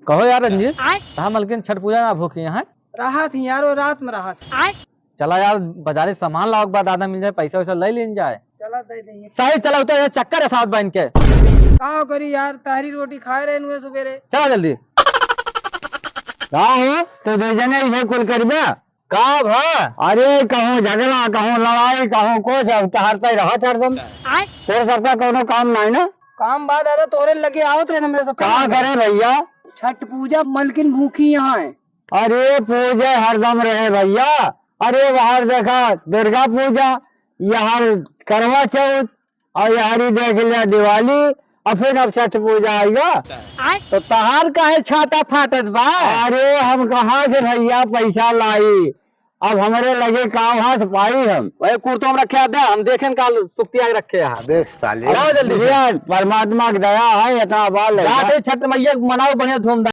कहो यार रंजीत, कहा मलकिन छठ पूजा में भूखी है? रहा थी यार, वो रात में रहा था। चला यार बाजारे सामान लाओ, बाद आधा मिल जाए, पैसा वैसा ले लेन जाए। चला दे देंगे। सही चला उतर यार, चक्कर है साथ बहन के। का करी यार, तहरी रोटी खाए रहे हुए सवेरे। चला जल्दी। का हो तो दो जने इसे कुल करबे का भा? अरे कहूँ झगड़ा कहूँ लड़ाई कहूँ कुछ अब तहारता ही रहा हरदम तोर सबका कोनो काम नहीं ना। काम बाद दादा तोरे लगे आओ थे ना मेरे सब। का करे भैया? छठ पूजा मलकिन भूखी यहाँ है। अरे पूजा हरदम रहे भैया। अरे बाहर देखा दुर्गा पूजा, यहाँ करवा चौथ और यहाँ देख लिया दिवाली और फिर अब छठ पूजा आएगा। तो तहार का है छाता फाटत बा? अरे हम कहाँ से भैया पैसा लाई, अब हमारे लगे काम हाथ पाई हम। वही कुर्तो में रखे दे, हम देखें काल सुक्ति आगे रखे हैं। अबे साले आओ जल्दी। भैया परमात्मा की दया है, इतना बाल छठ मैया मनाओ बढ़िया धूमधाम।